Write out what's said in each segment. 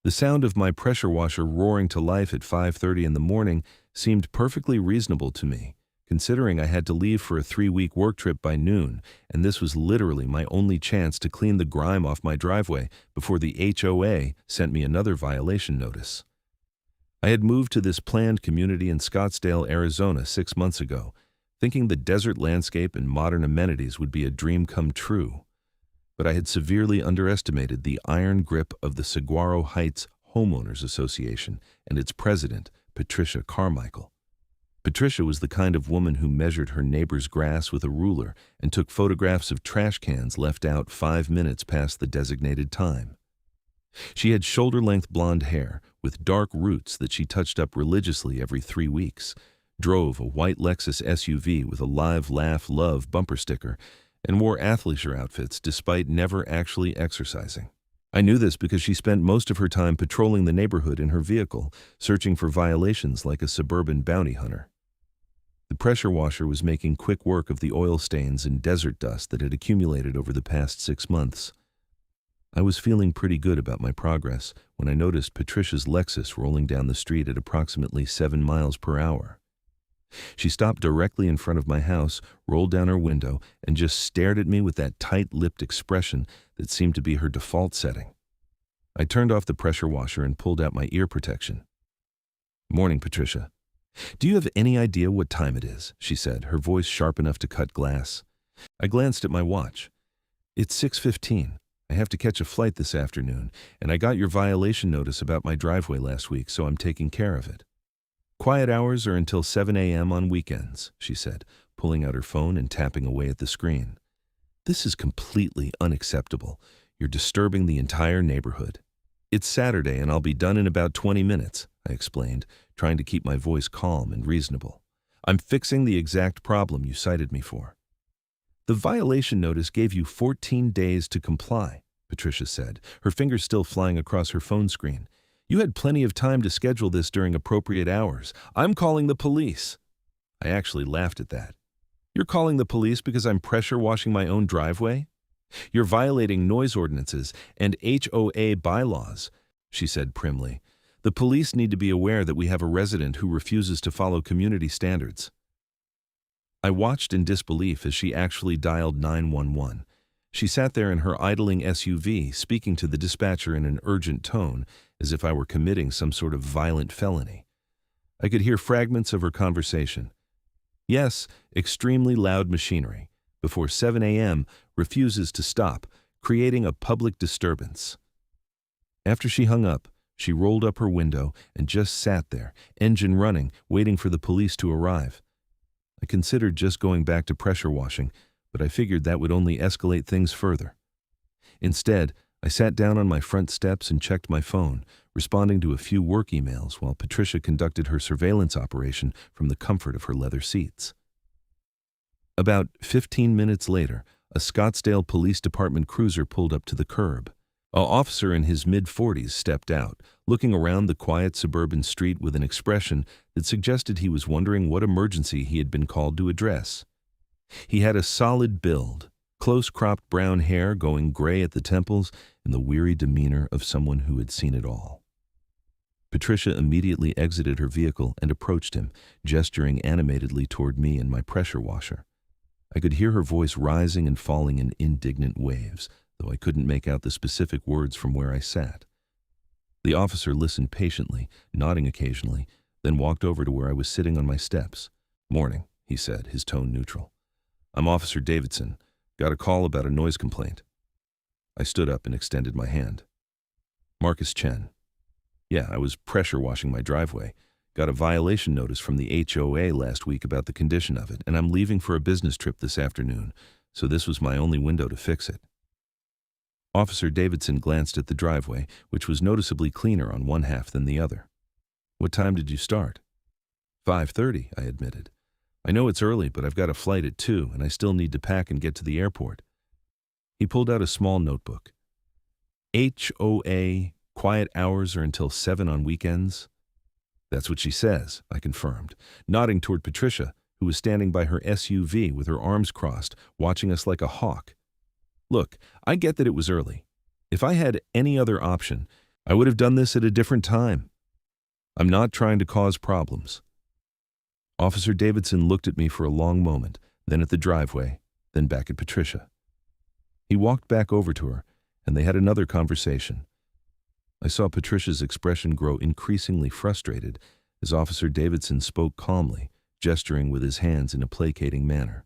The sound of my pressure washer roaring to life at 5:30 in the morning seemed perfectly reasonable to me, considering I had to leave for a 3-week work trip by noon, and this was literally my only chance to clean the grime off my driveway before the HOA sent me another violation notice. I had moved to this planned community in Scottsdale, Arizona 6 months ago, thinking the desert landscape and modern amenities would be a dream come true. But I had severely underestimated the iron grip of the Saguaro Heights Homeowners Association and its president, Patricia Carmichael. Patricia was the kind of woman who measured her neighbor's grass with a ruler and took photographs of trash cans left out 5 minutes past the designated time. She had shoulder-length blonde hair with dark roots that she touched up religiously every 3 weeks, drove a white Lexus SUV with a Live Laugh Love bumper sticker, and wore athleisure outfits despite never actually exercising. I knew this because she spent most of her time patrolling the neighborhood in her vehicle, searching for violations like a suburban bounty hunter. The pressure washer was making quick work of the oil stains and desert dust that had accumulated over the past 6 months. I was feeling pretty good about my progress when I noticed Patricia's Lexus rolling down the street at approximately 7 miles per hour. She stopped directly in front of my house, rolled down her window, and just stared at me with that tight-lipped expression that seemed to be her default setting. I turned off the pressure washer and pulled out my ear protection. "Morning, Patricia. Do you have any idea what time it is?" she said, her voice sharp enough to cut glass. I glanced at my watch. "It's 6:15. I have to catch a flight this afternoon, and I got your violation notice about my driveway last week, so I'm taking care of it. Quiet hours are until 7 a.m. on weekends," she said, pulling out her phone and tapping away at the screen. "This is completely unacceptable. You're disturbing the entire neighborhood." "It's Saturday and I'll be done in about 20 minutes, I explained, trying to keep my voice calm and reasonable. "I'm fixing the exact problem you cited me for." "The violation notice gave you 14 days to comply," Patricia said, her fingers still flying across her phone screen. "You had plenty of time to schedule this during appropriate hours. I'm calling the police." I actually laughed at that. "You're calling the police because I'm pressure washing my own driveway? You're violating noise ordinances and HOA bylaws," she said primly. "The police need to be aware that we have a resident who refuses to follow community standards." I watched in disbelief as she actually dialed 911. She sat there in her idling SUV, speaking to the dispatcher in an urgent tone, as if I were committing some sort of violent felony. I could hear fragments of her conversation. "Yes, extremely loud machinery. Before 7 a.m., refuses to stop, creating a public disturbance." After she hung up, she rolled up her window and just sat there, engine running, waiting for the police to arrive. I considered just going back to pressure washing, but I figured that would only escalate things further. Instead, I sat down on my front steps and checked my phone, responding to a few work emails while Patricia conducted her surveillance operation from the comfort of her leather seats. About 15 minutes later, a Scottsdale Police Department cruiser pulled up to the curb. An officer in his mid-40s stepped out, looking around the quiet suburban street with an expression that suggested he was wondering what emergency he had been called to address. He had a solid build, close-cropped brown hair going gray at the temples, and the weary demeanor of someone who had seen it all. Patricia immediately exited her vehicle and approached him, gesturing animatedly toward me and my pressure washer. I could hear her voice rising and falling in indignant waves, though I couldn't make out the specific words from where I sat. The officer listened patiently, nodding occasionally, then walked over to where I was sitting on my steps. "Morning," he said, his tone neutral. "I'm Officer Davidson. Got a call about a noise complaint." I stood up and extended my hand. "Marcus Chen. Yeah, I was pressure washing my driveway. Got a violation notice from the HOA last week about the condition of it, and I'm leaving for a business trip this afternoon, so this was my only window to fix it." Officer Davidson glanced at the driveway, which was noticeably cleaner on one half than the other. "What time did you start?" 5:30, I admitted. "I know it's early, but I've got a flight at 2, and I still need to pack and get to the airport." He pulled out a small notebook. "HOA, quiet hours are until 7 on weekends?" "That's what she says," I confirmed, nodding toward Patricia, who was standing by her SUV with her arms crossed, watching us like a hawk. "Look, I get that it was early. If I had any other option, I would have done this at a different time. I'm not trying to cause problems. Officer Davidson looked at me for a long moment, then at the driveway, then back at Patricia. He walked back over to her, and they had another conversation. I saw Patricia's expression grow increasingly frustrated as Officer Davidson spoke calmly, gesturing with his hands in a placating manner.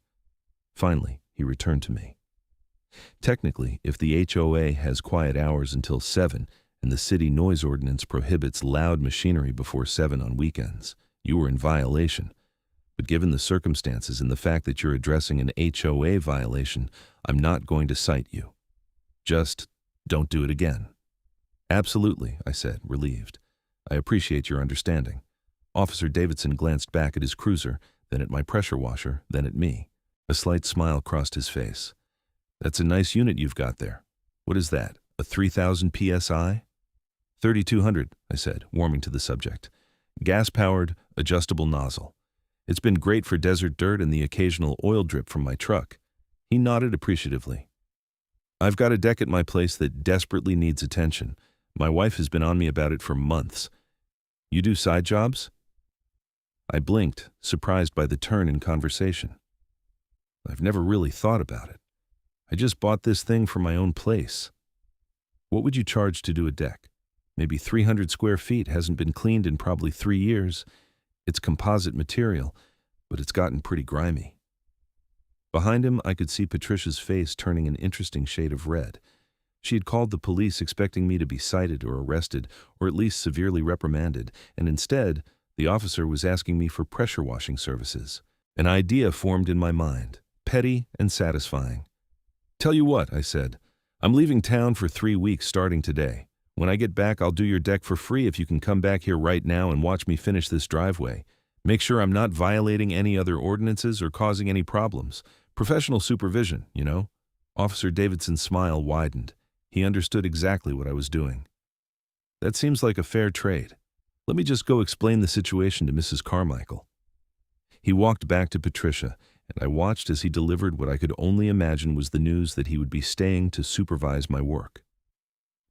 Finally, he returned to me. Technically, if the HOA has quiet hours until 7 and the city noise ordinance prohibits loud machinery before 7 on weekends, you were in violation. But given the circumstances and the fact that you're addressing an HOA violation, I'm not going to cite you. Just don't do it again. Absolutely, I said, relieved. I appreciate your understanding. Officer Davidson glanced back at his cruiser, then at my pressure washer, then at me. A slight smile crossed his face. That's a nice unit you've got there. What is that, a 3,000 PSI? 3,200, I said, warming to the subject. Gas-powered, adjustable nozzle. It's been great for desert dirt and the occasional oil drip from my truck. He nodded appreciatively. I've got a deck at my place that desperately needs attention. My wife has been on me about it for months. You do side jobs? I blinked, surprised by the turn in conversation. I've never really thought about it. I just bought this thing for my own place. What would you charge to do a deck? Maybe 300 square feet, hasn't been cleaned in probably 3 years. It's composite material, but it's gotten pretty grimy. Behind him, I could see Patricia's face turning an interesting shade of red. She had called the police expecting me to be cited or arrested, or at least severely reprimanded, and instead, the officer was asking me for pressure washing services. An idea formed in my mind, petty and satisfying. Tell you what, I said, I'm leaving town for 3 weeks starting today. When I get back, I'll do your deck for free if you can come back here right now and watch me finish this driveway. Make sure I'm not violating any other ordinances or causing any problems. Professional supervision, you know. Officer Davidson's smile widened. He understood exactly what I was doing. That seems like a fair trade. Let me just go explain the situation to Mrs. Carmichael. He walked back to Patricia, and I watched as he delivered what I could only imagine was the news that he would be staying to supervise my work.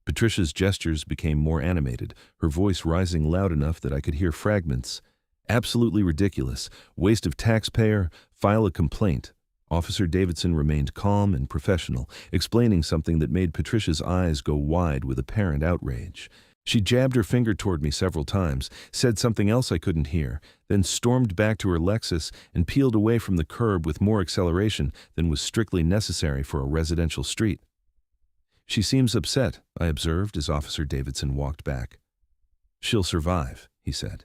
Patricia's gestures became more animated, her voice rising loud enough that I could hear fragments. Absolutely ridiculous. Waste of taxpayer. File a complaint. Officer Davidson remained calm and professional, explaining something that made Patricia's eyes go wide with apparent outrage. She jabbed her finger toward me several times, said something else I couldn't hear, then stormed back to her Lexus and peeled away from the curb with more acceleration than was strictly necessary for a residential street. She seems upset, I observed as Officer Davidson walked back. She'll survive, he said.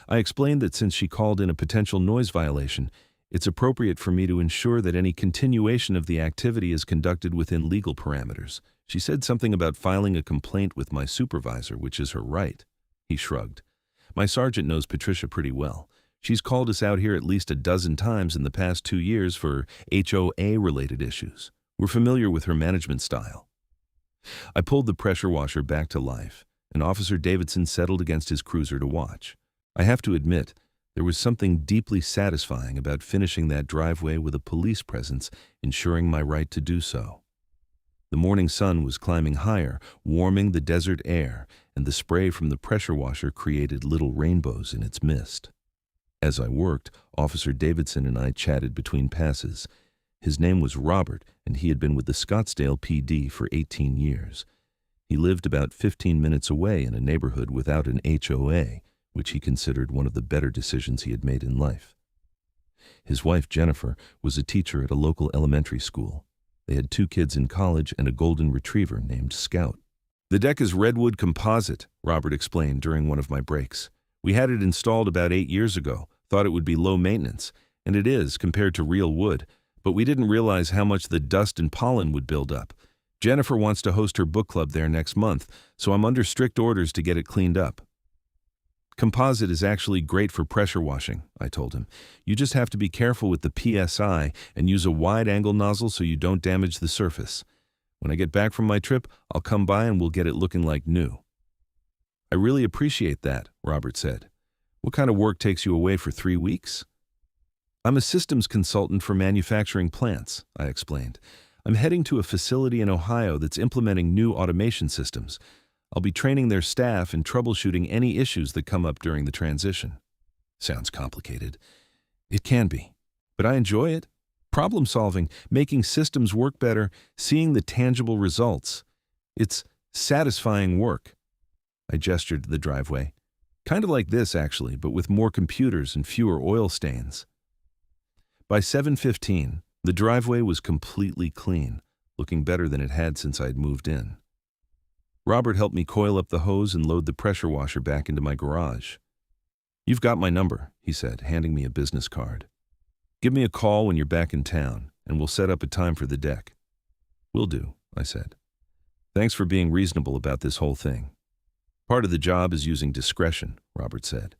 I explained that since she called in a potential noise violation, it's appropriate for me to ensure that any continuation of the activity is conducted within legal parameters. She said something about filing a complaint with my supervisor, which is her right. He shrugged. My sergeant knows Patricia pretty well. She's called us out here at least a dozen times in the past 2 years for HOA-related issues. We're familiar with her management style. I pulled the pressure washer back to life, and Officer Davidson settled against his cruiser to watch. I have to admit, there was something deeply satisfying about finishing that driveway with a police presence, ensuring my right to do so. The morning sun was climbing higher, warming the desert air, and the spray from the pressure washer created little rainbows in its mist. As I worked, Officer Davidson and I chatted between passes. His name was Robert, and he had been with the Scottsdale PD for 18 years. He lived about 15 minutes away in a neighborhood without an HOA, which he considered one of the better decisions he had made in life. His wife, Jennifer, was a teacher at a local elementary school. They had 2 kids in college and a golden retriever named Scout. The deck is redwood composite, Robert explained during one of my breaks. We had it installed about 8 years ago, thought it would be low maintenance, and it is compared to real wood, but we didn't realize how much the dust and pollen would build up. Jennifer wants to host her book club there next month, so I'm under strict orders to get it cleaned up. Composite is actually great for pressure washing, I told him. You just have to be careful with the PSI and use a wide-angle nozzle so you don't damage the surface. When I get back from my trip, I'll come by and we'll get it looking like new. I really appreciate that, Robert said. What kind of work takes you away for 3 weeks? I'm a systems consultant for manufacturing plants, I explained. I'm heading to a facility in Ohio that's implementing new automation systems. I'll be training their staff and troubleshooting any issues that come up during the transition. Sounds complicated. It can be, but I enjoy it. Problem solving, making systems work better, seeing the tangible results. It's satisfying work. I gestured to the driveway. Kind of like this, actually, but with more computers and fewer oil stains. By 7:15, the driveway was completely clean, looking better than it had since I'd moved in. Robert helped me coil up the hose and load the pressure washer back into my garage. "You've got my number," he said, handing me a business card. "Give me a call when you're back in town, and we'll set up a time for the deck." "Will do," I said. "Thanks for being reasonable about this whole thing." "Part of the job is using discretion," Robert said.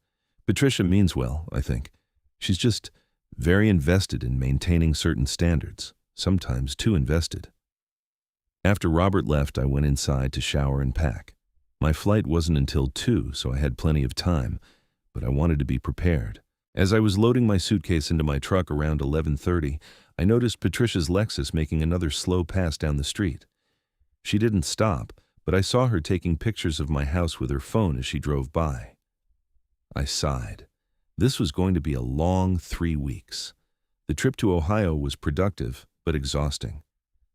"Patricia means well, I think. She's just very invested in maintaining certain standards, sometimes too invested." After Robert left, I went inside to shower and pack. My flight wasn't until 2, so I had plenty of time, but I wanted to be prepared. As I was loading my suitcase into my truck around 11:30, I noticed Patricia's Lexus making another slow pass down the street. She didn't stop, but I saw her taking pictures of my house with her phone as she drove by. I sighed. This was going to be a long 3 weeks. The trip to Ohio was productive, but exhausting.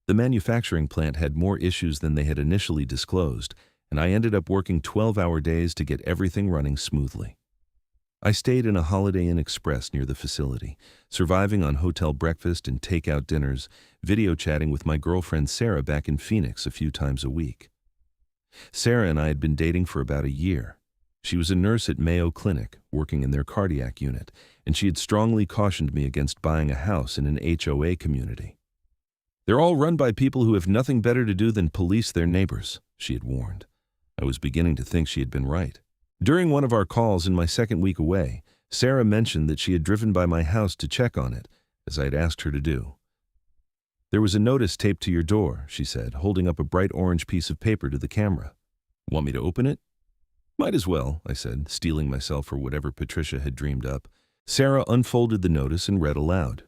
The manufacturing plant had more issues than they had initially disclosed, and I ended up working 12-hour days to get everything running smoothly. I stayed in a Holiday Inn Express near the facility, surviving on hotel breakfast and takeout dinners, video chatting with my girlfriend Sarah back in Phoenix a few times a week. Sarah and I had been dating for about a year. She was a nurse at Mayo Clinic, working in their cardiac unit, and she had strongly cautioned me against buying a house in an HOA community. "They're all run by people who have nothing better to do than police their neighbors," she had warned. I was beginning to think she had been right. During one of our calls in my second week away, Sarah mentioned that she had driven by my house to check on it, as I had asked her to do. "There was a notice taped to your door," she said, holding up a bright orange piece of paper to the camera. "Want me to open it?" "Might as well," I said, steeling myself for whatever Patricia had dreamed up. Sarah unfolded the notice and read aloud.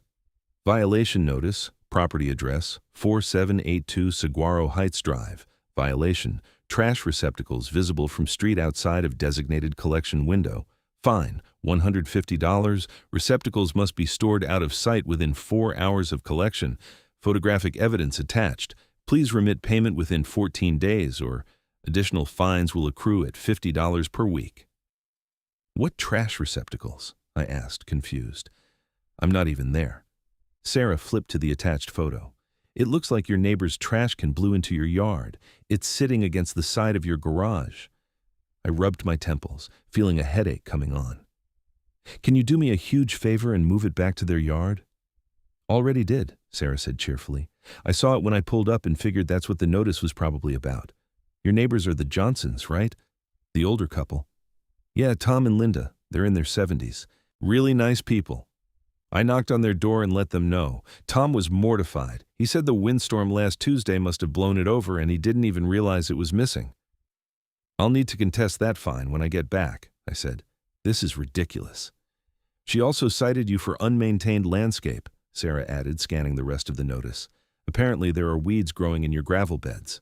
"Violation notice, property address, 4782 Saguaro Heights Drive. Violation, trash receptacles visible from street outside of designated collection window. Fine, $150. Receptacles must be stored out of sight within 4 hours of collection. Photographic evidence attached. Please remit payment within 14 days or additional fines will accrue at $50 per week." "What trash receptacles?" I asked, confused. "I'm not even there." Sarah flipped to the attached photo. "It looks like your neighbor's trash can blew into your yard. It's sitting against the side of your garage." I rubbed my temples, feeling a headache coming on. "Can you do me a huge favor and move it back to their yard?" "Already did," Sarah said cheerfully. "I saw it when I pulled up and figured that's what the notice was probably about. Your neighbors are the Johnsons, right? The older couple." "Yeah, Tom and Linda. They're in their 70s. Really nice people." I knocked on their door and let them know. Tom was mortified. He said the windstorm last Tuesday must have blown it over and he didn't even realize it was missing. "I'll need to contest that fine when I get back," I said. "This is ridiculous." "She also cited you for unmaintained landscape," Sarah added, scanning the rest of the notice. "Apparently there are weeds growing in your gravel beds."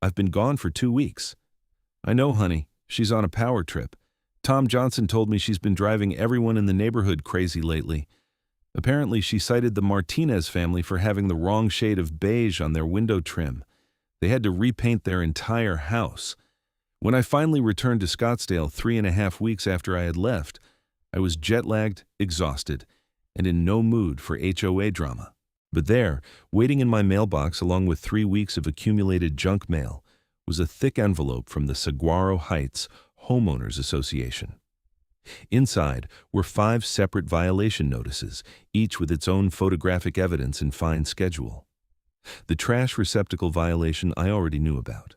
"I've been gone for 2 weeks." "I know, honey. She's on a power trip. Tom Johnson told me she's been driving everyone in the neighborhood crazy lately. Apparently she cited the Martinez family for having the wrong shade of beige on their window trim. They had to repaint their entire house. When I finally returned to Scottsdale 3.5 weeks after I had left, I was jet-lagged, exhausted, and in no mood for HOA drama. But there, waiting in my mailbox along with 3 weeks of accumulated junk mail, was a thick envelope from the Saguaro Heights Homeowners Association. Inside were 5 separate violation notices, each with its own photographic evidence and fine schedule. The trash receptacle violation I already knew about.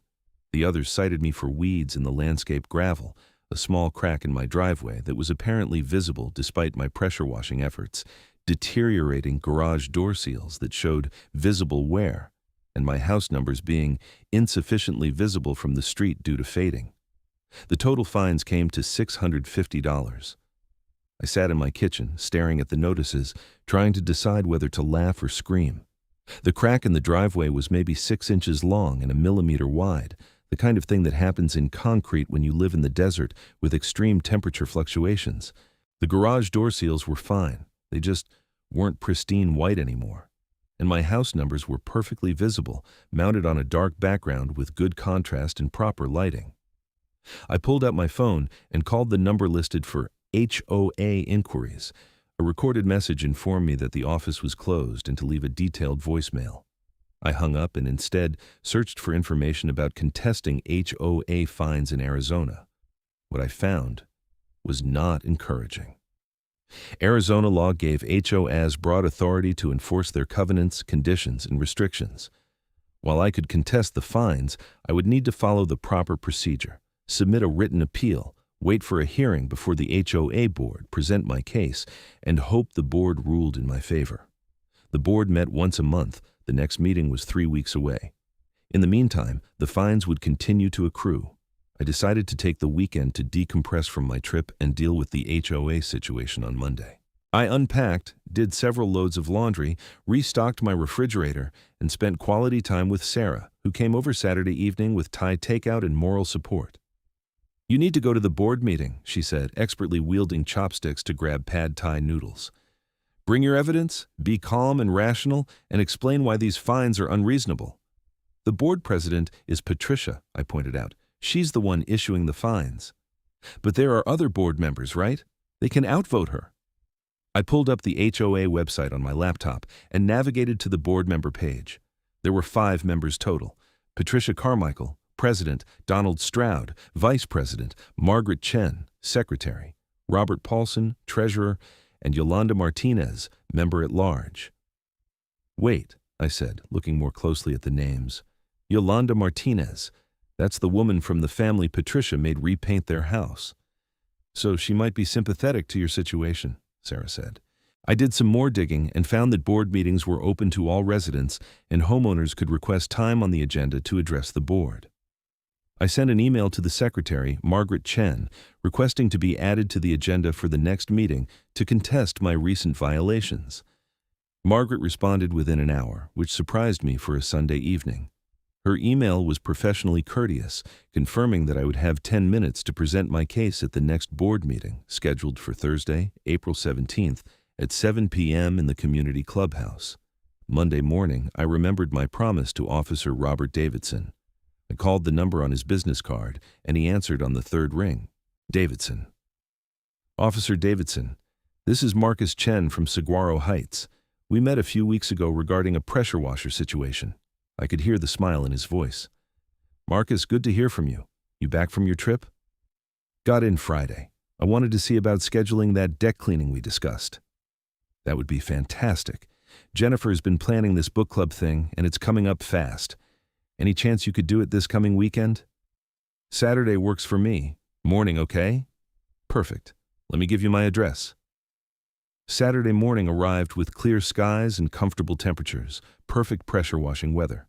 The others cited me for weeds in the landscape gravel, a small crack in my driveway that was apparently visible despite my pressure washing efforts, deteriorating garage door seals that showed visible wear, and my house numbers being insufficiently visible from the street due to fading. The total fines came to $650. I sat in my kitchen, staring at the notices, trying to decide whether to laugh or scream. The crack in the driveway was maybe 6 inches long and a millimeter wide, the kind of thing that happens in concrete when you live in the desert with extreme temperature fluctuations. The garage door seals were fine. They just weren't pristine white anymore. And my house numbers were perfectly visible, mounted on a dark background with good contrast and proper lighting. I pulled out my phone and called the number listed for HOA inquiries. A recorded message informed me that the office was closed and to leave a detailed voicemail. I hung up and instead searched for information about contesting HOA fines in Arizona. What I found was not encouraging. Arizona law gave HOAs broad authority to enforce their covenants, conditions, and restrictions. While I could contest the fines, I would need to follow the proper procedure, submit a written appeal, wait for a hearing before the HOA board, present my case, and hope the board ruled in my favor. The board met once a month. The next meeting was 3 weeks away. In the meantime, the fines would continue to accrue. I decided to take the weekend to decompress from my trip and deal with the HOA situation on Monday. I unpacked, did several loads of laundry, restocked my refrigerator, and spent quality time with Sarah, who came over Saturday evening with Thai takeout and moral support. "You need to go to the board meeting," she said, expertly wielding chopsticks to grab pad Thai noodles. "Bring your evidence, be calm and rational, and explain why these fines are unreasonable." "The board president is Patricia," I pointed out. "She's the one issuing the fines." "But there are other board members, right? They can outvote her." I pulled up the HOA website on my laptop and navigated to the board member page. There were 5 members total: Patricia Carmichael, President; Donald Stroud, Vice President; Margaret Chen, Secretary; Robert Paulson, Treasurer; and Yolanda Martinez, Member at Large. "Wait," I said, looking more closely at the names. "Yolanda Martinez. That's the woman from the family Patricia made repaint their house." "So she might be sympathetic to your situation," Sarah said. I did some more digging and found that board meetings were open to all residents and homeowners could request time on the agenda to address the board. I sent an email to the secretary, Margaret Chen, requesting to be added to the agenda for the next meeting to contest my recent violations. Margaret responded within an hour, which surprised me for a Sunday evening. Her email was professionally courteous, confirming that I would have 10 minutes to present my case at the next board meeting, scheduled for Thursday, April 17th, at 7 p.m. in the community clubhouse. Monday morning, I remembered my promise to Officer Robert Davidson. I called the number on his business card, and he answered on the 3rd ring. "Davidson." "Officer Davidson, this is Marcus Chen from Saguaro Heights. We met a few weeks ago regarding a pressure washer situation." I could hear the smile in his voice. "Marcus, good to hear from you. You back from your trip?" "Got in Friday. I wanted to see about scheduling that deck cleaning we discussed." "That would be fantastic. Jennifer's been planning this book club thing, and it's coming up fast. Any chance you could do it this coming weekend?" "Saturday works for me. Morning, okay?" "Perfect. Let me give you my address." Saturday morning arrived with clear skies and comfortable temperatures, perfect pressure washing weather.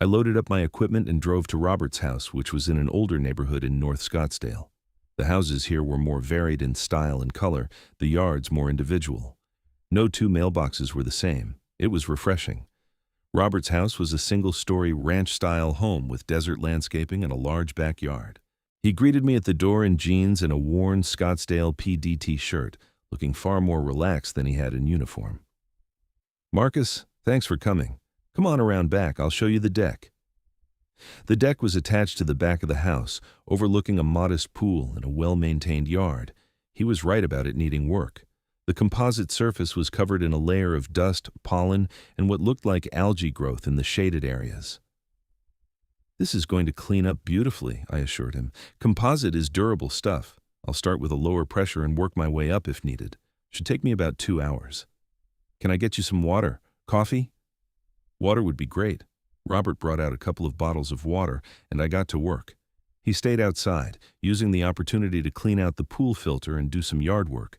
I loaded up my equipment and drove to Robert's house, which was in an older neighborhood in North Scottsdale. The houses here were more varied in style and color, the yards more individual. No 2 mailboxes were the same. It was refreshing. Robert's house was a single-story ranch-style home with desert landscaping and a large backyard. He greeted me at the door in jeans and a worn Scottsdale PDT shirt, looking far more relaxed than he had in uniform. "Marcus, thanks for coming. Come on around back, I'll show you the deck." The deck was attached to the back of the house, overlooking a modest pool and a well-maintained yard. He was right about it needing work. The composite surface was covered in a layer of dust, pollen, and what looked like algae growth in the shaded areas. "This is going to clean up beautifully," I assured him. "Composite is durable stuff. I'll start with a lower pressure and work my way up if needed. Should take me about 2 hours. Can I get you some water? Coffee?" "Water would be great." Robert brought out a couple of bottles of water, and I got to work. He stayed outside, using the opportunity to clean out the pool filter and do some yard work.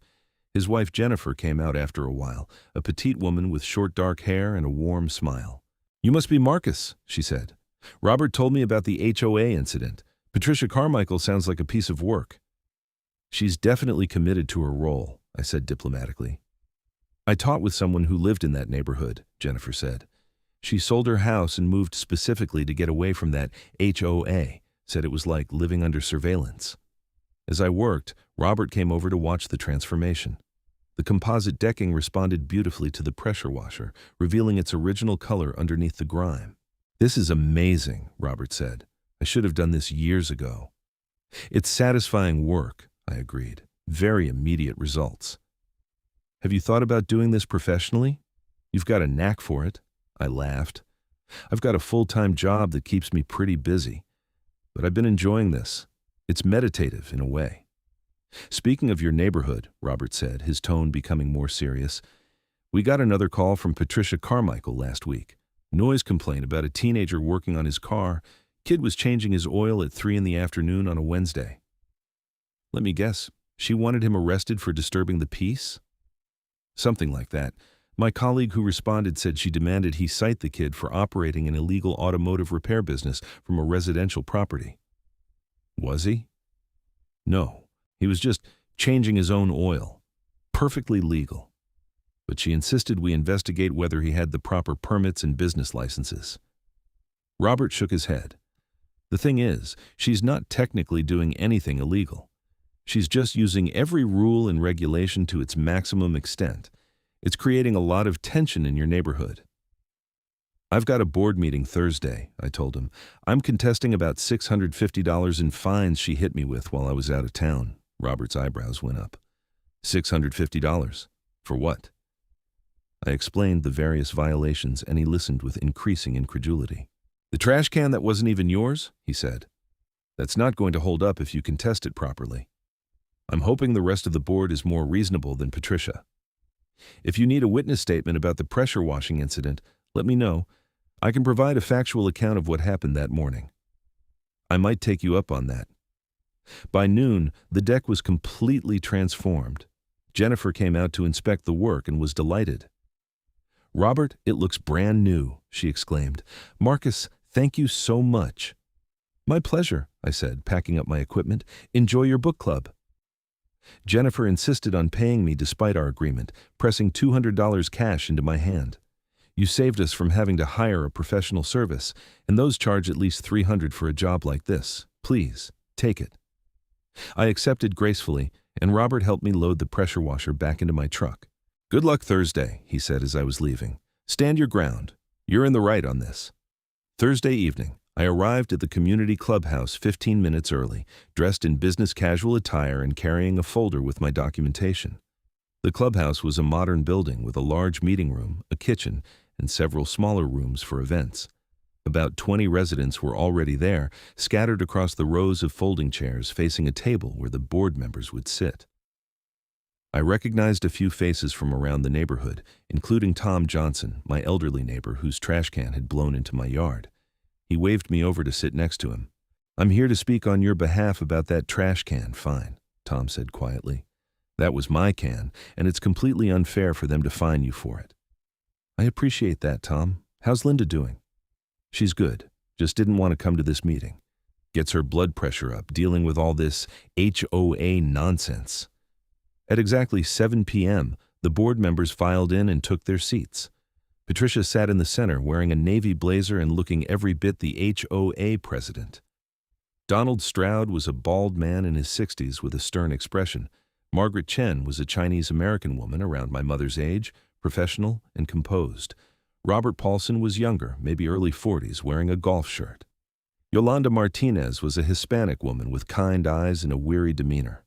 His wife Jennifer came out after a while, a petite woman with short dark hair and a warm smile. "You must be Marcus," she said. "Robert told me about the HOA incident. Patricia Carmichael sounds like a piece of work." "She's definitely committed to her role," I said diplomatically. "I taught with someone who lived in that neighborhood," Jennifer said. "She sold her house and moved specifically to get away from that HOA, said it was like living under surveillance. As I worked, Robert came over to watch the transformation. The composite decking responded beautifully to the pressure washer, revealing its original color underneath the grime. "This is amazing," Robert said. "I should have done this years ago." "It's satisfying work," I agreed. "Very immediate results." "Have you thought about doing this professionally? You've got a knack for it." I laughed. "I've got a full-time job that keeps me pretty busy. But I've been enjoying this. It's meditative in a way." "Speaking of your neighborhood," Robert said, his tone becoming more serious, "we got another call from Patricia Carmichael last week. Noise complaint about a teenager working on his car. Kid was changing his oil at 3 in the afternoon on a Wednesday." "Let me guess, she wanted him arrested for disturbing the peace?" "Something like that. My colleague who responded said she demanded he cite the kid for operating an illegal automotive repair business from a residential property." "Was he?" "No. He was just changing his own oil. Perfectly legal. But she insisted we investigate whether he had the proper permits and business licenses." Robert shook his head. "The thing is, she's not technically doing anything illegal. She's just using every rule and regulation to its maximum extent. It's creating a lot of tension in your neighborhood." "I've got a board meeting Thursday," I told him. "I'm contesting about $650 in fines she hit me with while I was out of town." Robert's eyebrows went up. $650? For what?" I explained the various violations, and he listened with increasing incredulity. "The trash can that wasn't even yours?" he said. "That's not going to hold up if you contest it properly. I'm hoping the rest of the board is more reasonable than Patricia. If you need a witness statement about the pressure washing incident, let me know. I can provide a factual account of what happened that morning." "I might take you up on that." By noon, the deck was completely transformed. Jennifer came out to inspect the work and was delighted. "Robert, it looks brand new," she exclaimed. "Marcus, thank you so much." "My pleasure," I said, packing up my equipment. "Enjoy your book club." Jennifer insisted on paying me despite our agreement, pressing $200 cash into my hand. "You saved us from having to hire a professional service, and those charge at least $300 for a job like this. Please, take it." I accepted gracefully, and Robert helped me load the pressure washer back into my truck. "Good luck Thursday," he said as I was leaving. "Stand your ground. You're in the right on this." Thursday evening, I arrived at the community clubhouse 15 minutes early, dressed in business casual attire and carrying a folder with my documentation. The clubhouse was a modern building with a large meeting room, a kitchen, and several smaller rooms for events. About 20 residents were already there, scattered across the rows of folding chairs facing a table where the board members would sit. I recognized a few faces from around the neighborhood, including Tom Johnson, my elderly neighbor whose trash can had blown into my yard. He waved me over to sit next to him. "I'm here to speak on your behalf about that trash can fine," Tom said quietly. "That was my can, and it's completely unfair for them to fine you for it." "I appreciate that, Tom. How's Linda doing?" "She's good. Just didn't want to come to this meeting. Gets her blood pressure up dealing with all this HOA nonsense." At exactly 7 p.m., the board members filed in and took their seats. Patricia sat in the center wearing a navy blazer and looking every bit the HOA president. Donald Stroud was a bald man in his 60s with a stern expression. Margaret Chen was a Chinese-American woman around my mother's age, professional and composed. Robert Paulson was younger, maybe early 40s, wearing a golf shirt. Yolanda Martinez was a Hispanic woman with kind eyes and a weary demeanor.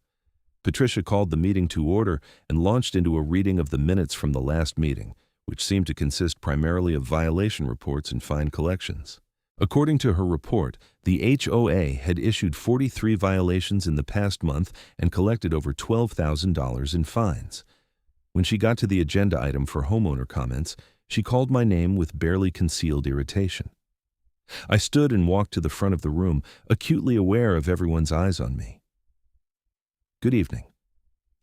Patricia called the meeting to order and launched into a reading of the minutes from the last meeting, which seemed to consist primarily of violation reports and fine collections. According to her report, the HOA had issued 43 violations in the past month and collected over $12,000 in fines. When she got to the agenda item for homeowner comments, she called my name with barely concealed irritation. I stood and walked to the front of the room, acutely aware of everyone's eyes on me. "Good evening.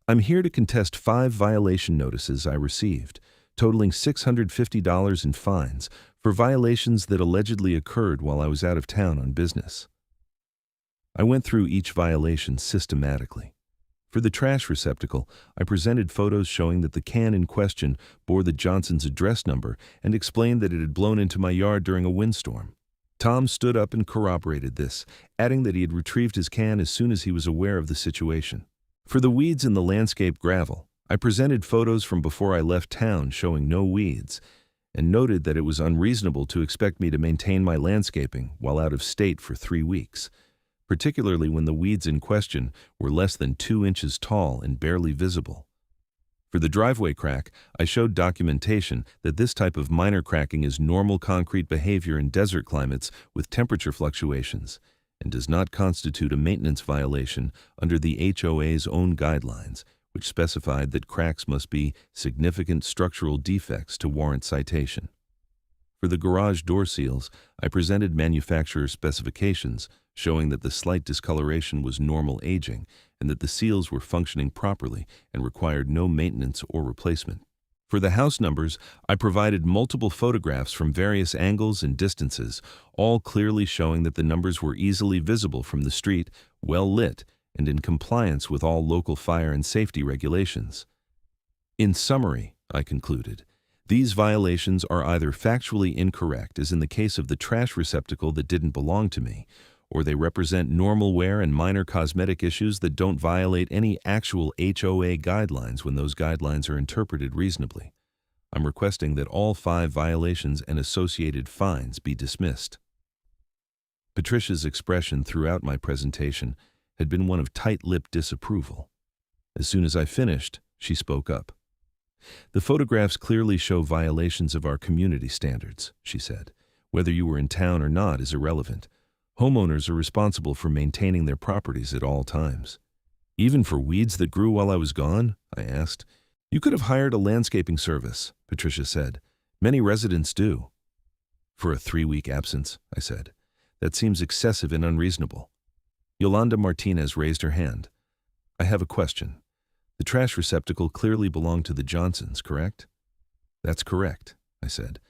I'm here to contest 5 violation notices I received, totaling $650 in fines for violations that allegedly occurred while I was out of town on business." I went through each violation systematically. For the trash receptacle, I presented photos showing that the can in question bore the Johnson's address number and explained that it had blown into my yard during a windstorm. Tom stood up and corroborated this, adding that he had retrieved his can as soon as he was aware of the situation. For the weeds in the landscape gravel, I presented photos from before I left town showing no weeds, and noted that it was unreasonable to expect me to maintain my landscaping while out of state for 3 weeks, particularly when the weeds in question were less than 2 inches tall and barely visible. For the driveway crack, I showed documentation that this type of minor cracking is normal concrete behavior in desert climates with temperature fluctuations and does not constitute a maintenance violation under the HOA's own guidelines, which specified that cracks must be significant structural defects to warrant citation. For the garage door seals, I presented manufacturer specifications showing that the slight discoloration was normal aging and that the seals were functioning properly and required no maintenance or replacement. For the house numbers, I provided multiple photographs from various angles and distances, all clearly showing that the numbers were easily visible from the street, well lit, and in compliance with all local fire and safety regulations. In summary, I concluded, these violations are either factually incorrect, as in the case of the trash receptacle that didn't belong to me, or they represent normal wear and minor cosmetic issues that don't violate any actual HOA guidelines when those guidelines are interpreted reasonably. I'm requesting that all 5 violations and associated fines be dismissed. Patricia's expression throughout my presentation had been one of tight-lipped disapproval. As soon as I finished, she spoke up. "The photographs clearly show violations of our community standards," she said. "Whether you were in town or not is irrelevant. Homeowners are responsible for maintaining their properties at all times." "Even for weeds that grew while I was gone?" I asked. "You could have hired a landscaping service," Patricia said. "Many residents do." "For a 3-week absence," I said. "That seems excessive and unreasonable." Yolanda Martinez raised her hand. "I have a question. The trash receptacle clearly belonged to the Johnsons, correct?" "That's correct," I said.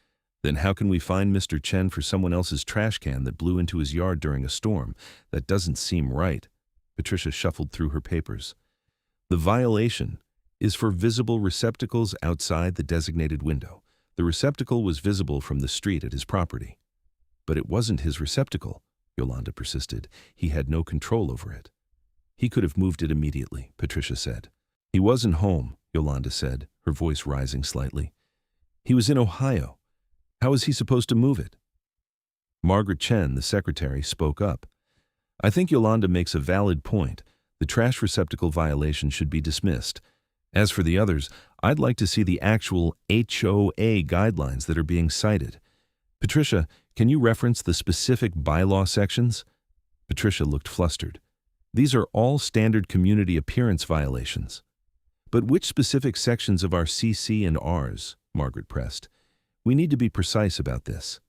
"Then how can we fine Mr. Chen for someone else's trash can that blew into his yard during a storm? That doesn't seem right." Patricia shuffled through her papers. "The violation is for visible receptacles outside the designated window. The receptacle was visible from the street at his property." "But it wasn't his receptacle," Yolanda persisted. "He had no control over it." "He could have moved it immediately," Patricia said. "He wasn't home," Yolanda said, her voice rising slightly. "He was in Ohio. How was he supposed to move it?" Margaret Chen, the secretary, spoke up. "I think Yolanda makes a valid point. The trash receptacle violation should be dismissed. As for the others, I'd like to see the actual HOA guidelines that are being cited. Patricia, can you reference the specific bylaw sections?" Patricia looked flustered. "These are all standard community appearance violations." "But which specific sections of our CC and Rs?" Margaret pressed. "We need to be precise about this."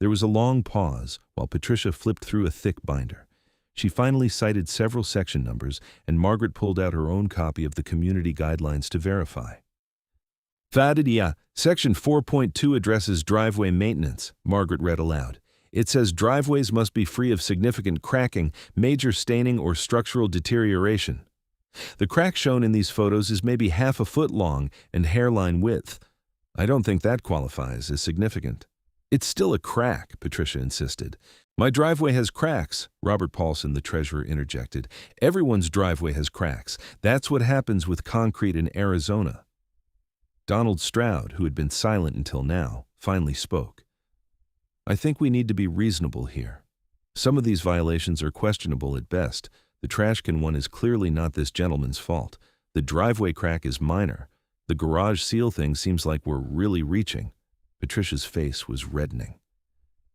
There was a long pause while Patricia flipped through a thick binder. She finally cited several section numbers, and Margaret pulled out her own copy of the community guidelines to verify. "Fadidia, Section 4.2 addresses driveway maintenance," Margaret read aloud. "It says driveways must be free of significant cracking, major staining, or structural deterioration. The crack shown in these photos is maybe half a foot long and hairline width. I don't think that qualifies as significant." "It's still a crack," Patricia insisted. "My driveway has cracks," Robert Paulson, the treasurer, interjected. "Everyone's driveway has cracks. That's what happens with concrete in Arizona." Donald Stroud, who had been silent until now, finally spoke. "I think we need to be reasonable here. Some of these violations are questionable at best. The trash can one is clearly not this gentleman's fault. The driveway crack is minor. The garage seal thing seems like we're really reaching." Patricia's face was reddening.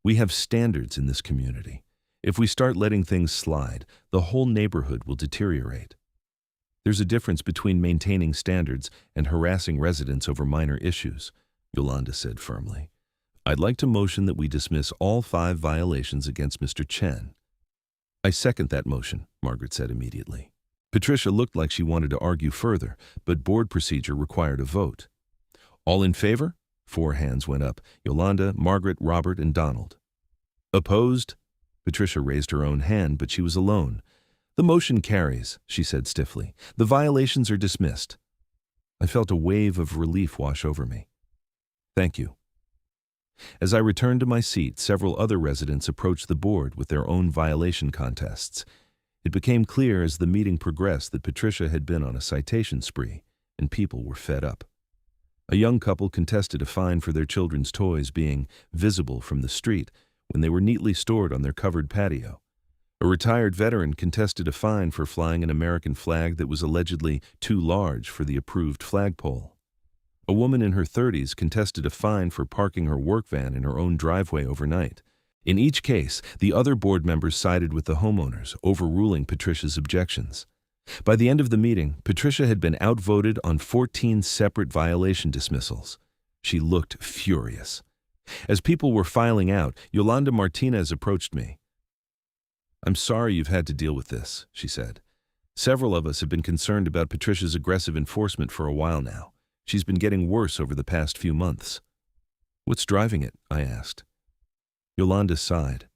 "We have standards in this community. If we start letting things slide, the whole neighborhood will deteriorate." "There's a difference between maintaining standards and harassing residents over minor issues," Yolanda said firmly. "I'd like to motion that we dismiss all 5 violations against Mr. Chen." "I second that motion," Margaret said immediately. Patricia looked like she wanted to argue further, but board procedure required a vote. "All in favor?" 4 hands went up: Yolanda, Margaret, Robert, and Donald. "Opposed?" Patricia raised her own hand, but she was alone. "The motion carries," she said stiffly. "The violations are dismissed." I felt a wave of relief wash over me. "Thank you." As I returned to my seat, several other residents approached the board with their own violation contests. It became clear as the meeting progressed that Patricia had been on a citation spree, and people were fed up. A young couple contested a fine for their children's toys being visible from the street when they were neatly stored on their covered patio. A retired veteran contested a fine for flying an American flag that was allegedly too large for the approved flagpole. A woman in her 30s contested a fine for parking her work van in her own driveway overnight. In each case, the other board members sided with the homeowners, overruling Patricia's objections. By the end of the meeting, Patricia had been outvoted on 14 separate violation dismissals. She looked furious. As people were filing out, Yolanda Martinez approached me. "I'm sorry you've had to deal with this," she said. "Several of us have been concerned about Patricia's aggressive enforcement for a while now. She's been getting worse over the past few months." "What's driving it?" I asked. Yolanda sighed.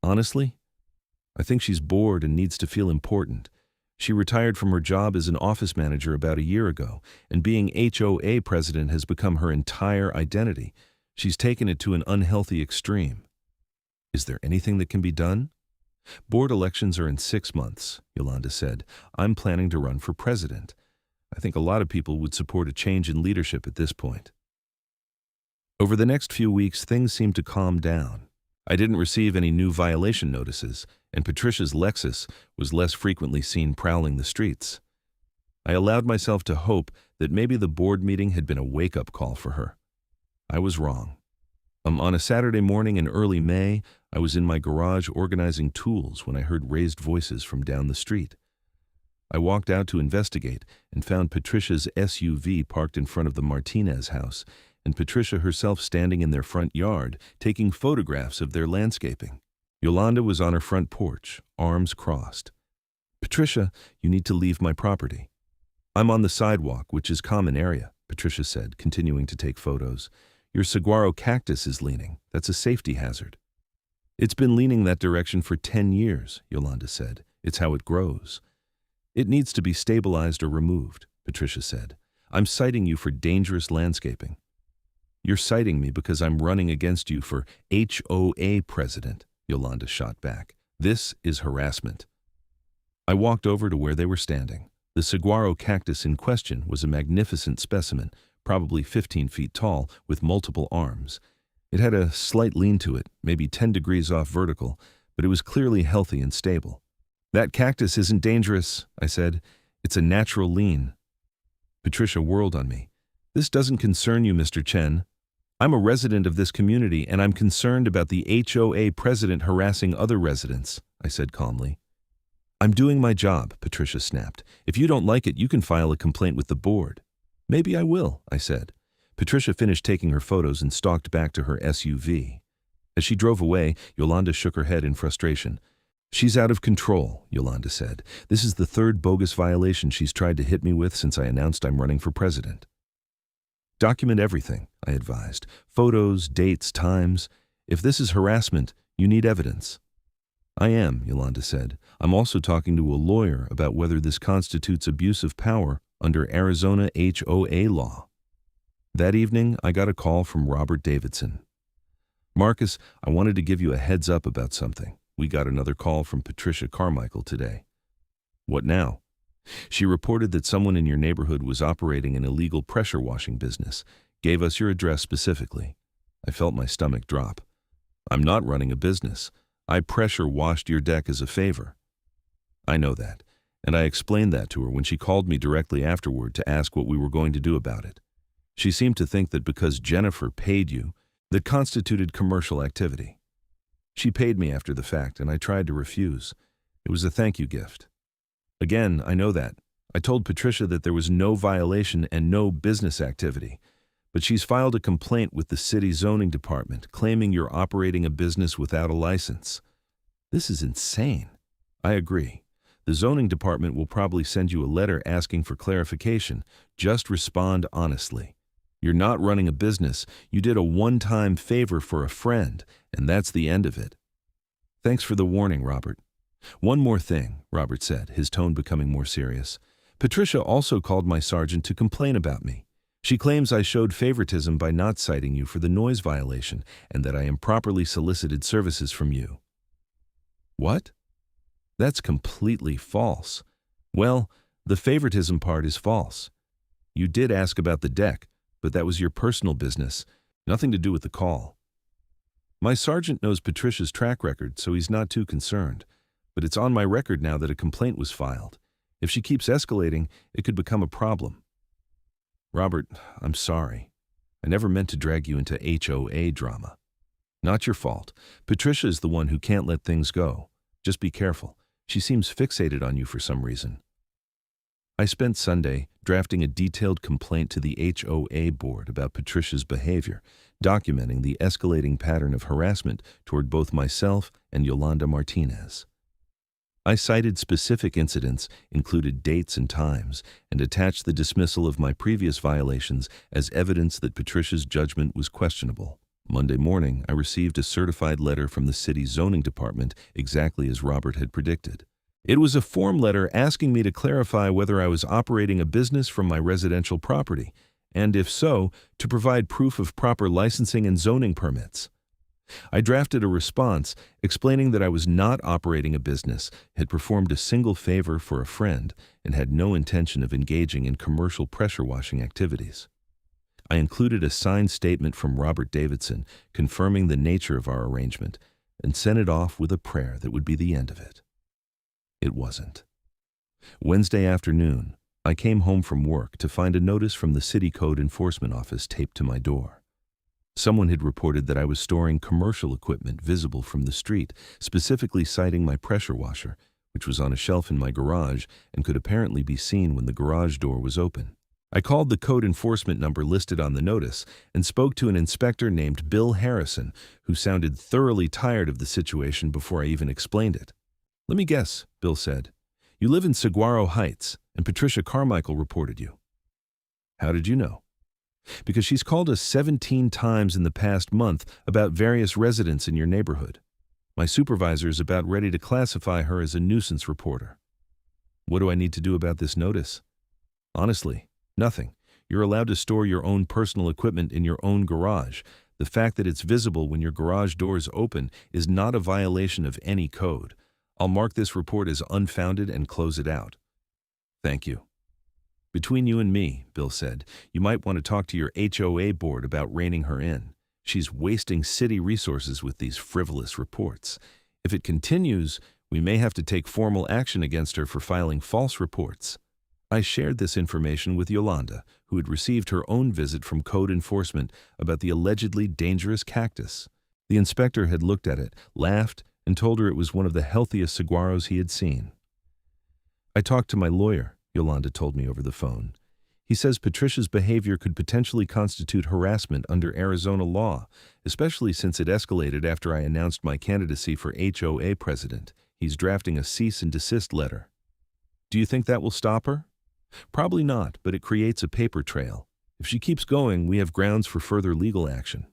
"Honestly, I think she's bored and needs to feel important. She retired from her job as an office manager about a year ago, and being HOA president has become her entire identity. She's taken it to an unhealthy extreme." "Is there anything that can be done?" "Board elections are in 6 months," Yolanda said. "I'm planning to run for president. I think a lot of people would support a change in leadership at this point." Over the next few weeks, things seemed to calm down. I didn't receive any new violation notices, and Patricia's Lexus was less frequently seen prowling the streets. I allowed myself to hope that maybe the board meeting had been a wake-up call for her. I was wrong. On a Saturday morning in early May, I was in my garage organizing tools when I heard raised voices from down the street. I walked out to investigate and found Patricia's SUV parked in front of the Martinez house, and Patricia herself standing in their front yard, taking photographs of their landscaping. Yolanda was on her front porch, arms crossed. "Patricia, you need to leave my property." "I'm on the sidewalk, which is common area," Patricia said, continuing to take photos. "Your saguaro cactus is leaning. That's a safety hazard." "It's been leaning that direction for 10 years, Yolanda said. "It's how it grows." "It needs to be stabilized or removed," Patricia said. "I'm citing you for dangerous landscaping." "You're citing me because I'm running against you for HOA president," Yolanda shot back. "This is harassment." I walked over to where they were standing. The saguaro cactus in question was a magnificent specimen, probably 15 feet tall, with multiple arms. It had a slight lean to it, maybe 10 degrees off vertical, but it was clearly healthy and stable. "That cactus isn't dangerous," I said. "It's a natural lean." Patricia whirled on me. "This doesn't concern you, Mr. Chen. I'm a resident of this community, and I'm concerned about the HOA president harassing other residents," I said calmly. "I'm doing my job," Patricia snapped. "If you don't like it, you can file a complaint with the board." "Maybe I will," I said. Patricia finished taking her photos and stalked back to her SUV. As she drove away, Yolanda shook her head in frustration. "She's out of control," Yolanda said. "This is the 3rd bogus violation she's tried to hit me with since I announced I'm running for president." "Document everything," I advised. "Photos, dates, times. If this is harassment, you need evidence." "I am," Yolanda said. "I'm also talking to a lawyer about whether this constitutes abuse of power under Arizona HOA law." That evening, I got a call from Robert Davidson. "Marcus, I wanted to give you a heads up about something. We got another call from Patricia Carmichael today." "What now?" "She reported that someone in your neighborhood was operating an illegal pressure washing business. Gave us your address specifically." I felt my stomach drop. "I'm not running a business. I pressure washed your deck as a favor." "I know that, and I explained that to her when she called me directly afterward to ask what we were going to do about it. She seemed to think that because Jennifer paid you, that constituted commercial activity. She paid me after the fact, and I tried to refuse. It was a thank you gift." "Again, I know that. I told Patricia that there was no violation and no business activity. But she's filed a complaint with the city zoning department, claiming you're operating a business without a license." "This is insane." "I agree. The zoning department will probably send you a letter asking for clarification. Just respond honestly. You're not running a business. You did a one-time favor for a friend, and that's the end of it." "Thanks for the warning, Robert." "One more thing," Robert said, his tone becoming more serious. "Patricia also called my sergeant to complain about me. She claims I showed favoritism by not citing you for the noise violation and that I improperly solicited services from you. What? That's completely false. Well, the favoritism part is false. You did ask about the deck, but that was your personal business, nothing to do with the call. My sergeant knows Patricia's track record, so he's not too concerned, but it's on my record now that a complaint was filed. If she keeps escalating, it could become a problem. Robert, I'm sorry. I never meant to drag you into HOA drama. Not your fault. Patricia is the one who can't let things go. Just be careful. She seems fixated on you for some reason. I spent Sunday drafting a detailed complaint to the HOA board about Patricia's behavior, documenting the escalating pattern of harassment toward both myself and Yolanda Martinez. I cited specific incidents, included dates and times, and attached the dismissal of my previous violations as evidence that Patricia's judgment was questionable. Monday morning, I received a certified letter from the city's zoning department exactly as Robert had predicted. It was a form letter asking me to clarify whether I was operating a business from my residential property, and if so, to provide proof of proper licensing and zoning permits. I drafted a response explaining that I was not operating a business, had performed a single favor for a friend, and had no intention of engaging in commercial pressure washing activities. I included a signed statement from Robert Davidson confirming the nature of our arrangement and sent it off with a prayer that would be the end of it. It wasn't. Wednesday afternoon, I came home from work to find a notice from the City Code Enforcement Office taped to my door. Someone had reported that I was storing commercial equipment visible from the street, specifically citing my pressure washer, which was on a shelf in my garage and could apparently be seen when the garage door was open. I called the code enforcement number listed on the notice and spoke to an inspector named Bill Harrison, who sounded thoroughly tired of the situation before I even explained it. "Let me guess," Bill said. "You live in Saguaro Heights, and Patricia Carmichael reported you." "How did you know?" "Because she's called us 17 times in the past month about various residents in your neighborhood. My supervisor is about ready to classify her as a nuisance reporter." "What do I need to do about this notice?" "Honestly, nothing. You're allowed to store your own personal equipment in your own garage. The fact that it's visible when your garage door is open is not a violation of any code. I'll mark this report as unfounded and close it out." "Thank you." "Between you and me," Bill said, "you might want to talk to your HOA board about reining her in. She's wasting city resources with these frivolous reports. If it continues, we may have to take formal action against her for filing false reports." I shared this information with Yolanda, who had received her own visit from code enforcement about the allegedly dangerous cactus. The inspector had looked at it, laughed, and told her it was one of the healthiest saguaros he had seen. "I talked to my lawyer," Yolanda told me over the phone. "He says Patricia's behavior could potentially constitute harassment under Arizona law, especially since it escalated after I announced my candidacy for HOA president. He's drafting a cease and desist letter." "Do you think that will stop her?" "Probably not, but it creates a paper trail. If she keeps going, we have grounds for further legal action."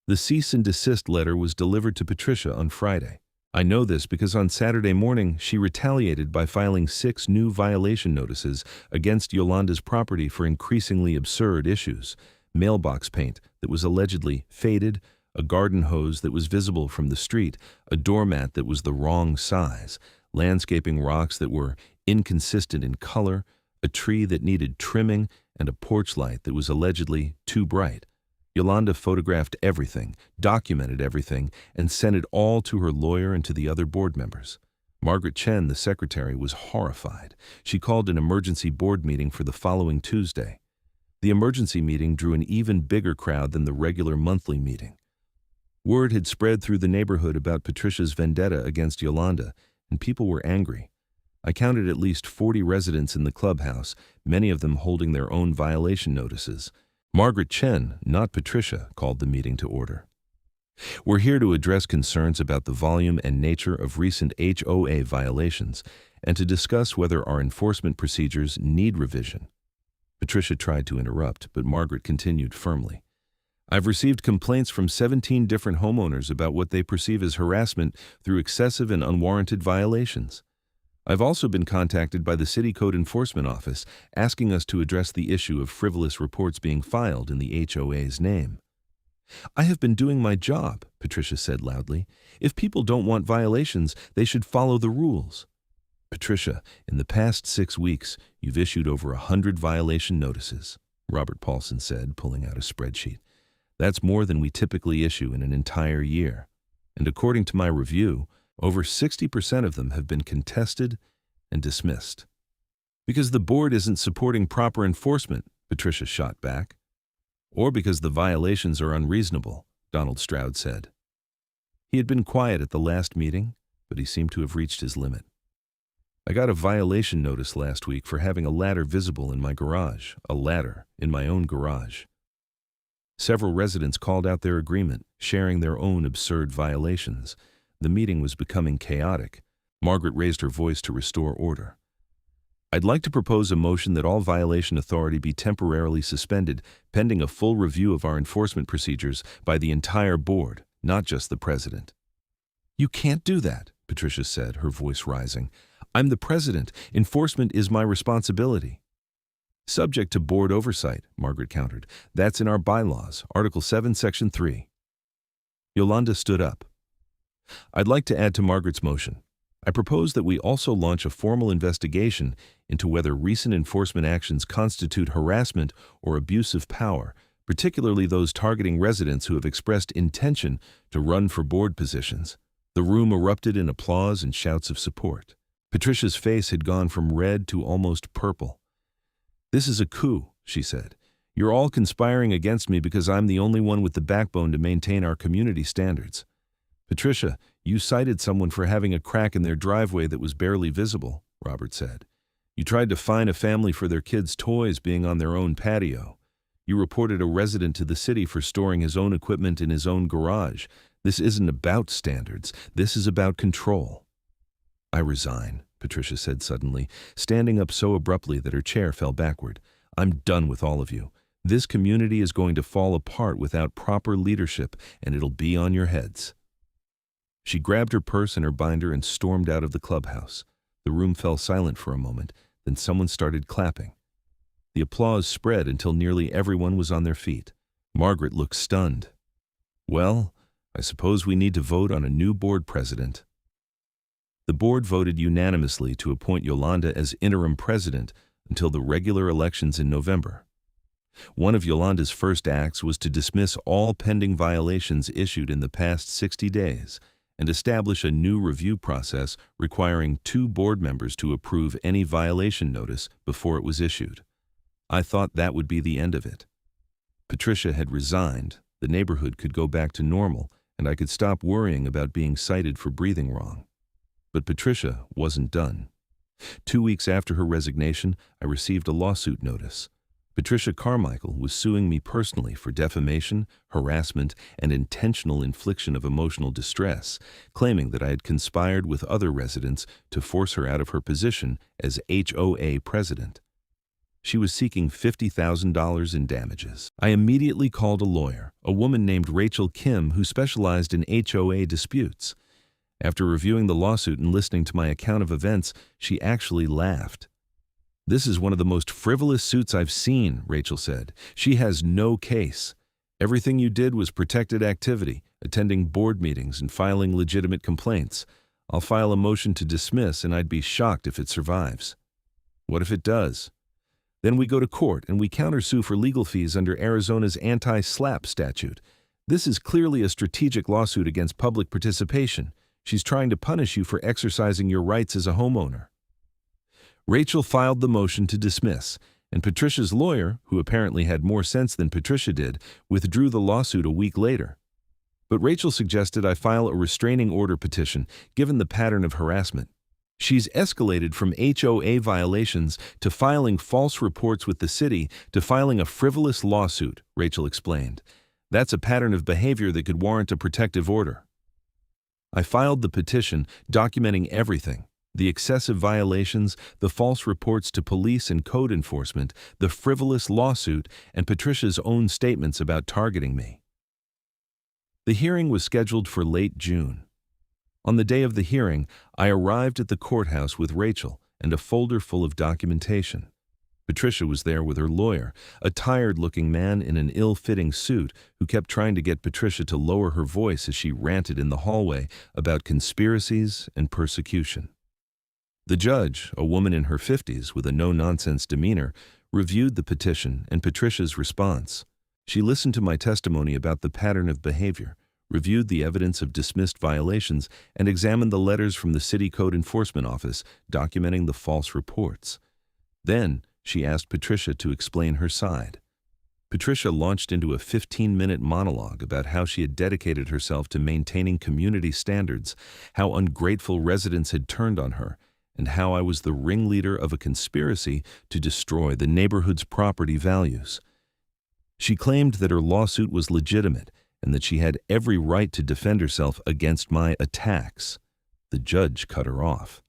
The cease and desist letter was delivered to Patricia on Friday. I know this because on Saturday morning, she retaliated by filing 6 new violation notices against Yolanda's property for increasingly absurd issues: mailbox paint that was allegedly faded, a garden hose that was visible from the street, a doormat that was the wrong size, landscaping rocks that were inconsistent in color, a tree that needed trimming, and a porch light that was allegedly too bright. Yolanda photographed everything, documented everything, and sent it all to her lawyer and to the other board members. Margaret Chen, the secretary, was horrified. She called an emergency board meeting for the following Tuesday. The emergency meeting drew an even bigger crowd than the regular monthly meeting. Word had spread through the neighborhood about Patricia's vendetta against Yolanda, and people were angry. I counted at least 40 residents in the clubhouse, many of them holding their own violation notices. Margaret Chen, not Patricia, called the meeting to order. "We're here to address concerns about the volume and nature of recent HOA violations and to discuss whether our enforcement procedures need revision." Patricia tried to interrupt, but Margaret continued firmly. "I've received complaints from 17 different homeowners about what they perceive as harassment through excessive and unwarranted violations. I've also been contacted by the City Code Enforcement Office asking us to address the issue of frivolous reports being filed in the HOA's name. I have been doing my job, Patricia said loudly. If people don't want violations, they should follow the rules. Patricia, in the past 6 weeks, you've issued over 100 violation notices, Robert Paulson said, pulling out a spreadsheet. That's more than we typically issue in an entire year. And according to my review, over 60% of them have been contested and dismissed. Because the board isn't supporting proper enforcement, Patricia shot back. Or because the violations are unreasonable, Donald Stroud said. He had been quiet at the last meeting, but he seemed to have reached his limit. I got a violation notice last week for having a ladder visible in my garage, a ladder in my own garage. Several residents called out their agreement, sharing their own absurd violations. The meeting was becoming chaotic. Margaret raised her voice to restore order. I'd like to propose a motion that all violation authority be temporarily suspended, pending a full review of our enforcement procedures by the entire board, not just the president. You can't do that, Patricia said, her voice rising. I'm the president. Enforcement is my responsibility. Subject to board oversight, Margaret countered. That's in our bylaws, Article 7, Section 3. Yolanda stood up. I'd like to add to Margaret's motion. I propose that we also launch a formal investigation into whether recent enforcement actions constitute harassment or abuse of power, particularly those targeting residents who have expressed intention to run for board positions. The room erupted in applause and shouts of support. Patricia's face had gone from red to almost purple. This is a coup, she said. You're all conspiring against me because I'm the only one with the backbone to maintain our community standards. Patricia, you cited someone for having a crack in their driveway that was barely visible, Robert said. You tried to fine a family for their kids' toys being on their own patio. You reported a resident to the city for storing his own equipment in his own garage. This isn't about standards. This is about control. I resign, Patricia said suddenly, standing up so abruptly that her chair fell backward. I'm done with all of you. This community is going to fall apart without proper leadership, and it'll be on your heads. She grabbed her purse and her binder and stormed out of the clubhouse. The room fell silent for a moment, then someone started clapping. The applause spread until nearly everyone was on their feet. Margaret looked stunned. Well, I suppose we need to vote on a new board president. The board voted unanimously to appoint Yolanda as interim president until the regular elections in November. One of Yolanda's first acts was to dismiss all pending violations issued in the past 60 days and establish a new review process requiring 2 board members to approve any violation notice before it was issued. I thought that would be the end of it. Patricia had resigned, the neighborhood could go back to normal, and I could stop worrying about being cited for breathing wrong. But Patricia wasn't done. 2 weeks after her resignation, I received a lawsuit notice. Patricia Carmichael was suing me personally for defamation, harassment, and intentional infliction of emotional distress, claiming that I had conspired with other residents to force her out of her position as HOA president. She was seeking $50,000 in damages. I immediately called a lawyer, a woman named Rachel Kim who specialized in HOA disputes. After reviewing the lawsuit and listening to my account of events, she actually laughed. This is one of the most frivolous suits I've seen, Rachel said. She has no case. Everything you did was protected activity, attending board meetings and filing legitimate complaints. I'll file a motion to dismiss and I'd be shocked if it survives. What if it does? Then we go to court and we countersue for legal fees under Arizona's anti-SLAPP statute. This is clearly a strategic lawsuit against public participation. She's trying to punish you for exercising your rights as a homeowner. Rachel filed the motion to dismiss, and Patricia's lawyer, who apparently had more sense than Patricia did, withdrew the lawsuit a week later. But Rachel suggested I file a restraining order petition, given the pattern of harassment. She's escalated from HOA violations to filing false reports with the city to filing a frivolous lawsuit, Rachel explained. That's a pattern of behavior that could warrant a protective order. I filed the petition documenting everything. The excessive violations, the false reports to police and code enforcement, the frivolous lawsuit, and Patricia's own statements about targeting me. The hearing was scheduled for late June. On the day of the hearing, I arrived at the courthouse with Rachel and a folder full of documentation. Patricia was there with her lawyer, a tired-looking man in an ill-fitting suit who kept trying to get Patricia to lower her voice as she ranted in the hallway about conspiracies and persecution. The judge, a woman in her 50s with a no-nonsense demeanor, reviewed the petition and Patricia's response. She listened to my testimony about the pattern of behavior, reviewed the evidence of dismissed violations, and examined the letters from the City Code Enforcement Office documenting the false reports. Then, she asked Patricia to explain her side. Patricia launched into a 15-minute monologue about how she had dedicated herself to maintaining community standards, how ungrateful residents had turned on her, and how I was the ringleader of a conspiracy to destroy the neighborhood's property values. She claimed that her lawsuit was legitimate and that she had every right to defend herself against my attacks. The judge cut her off.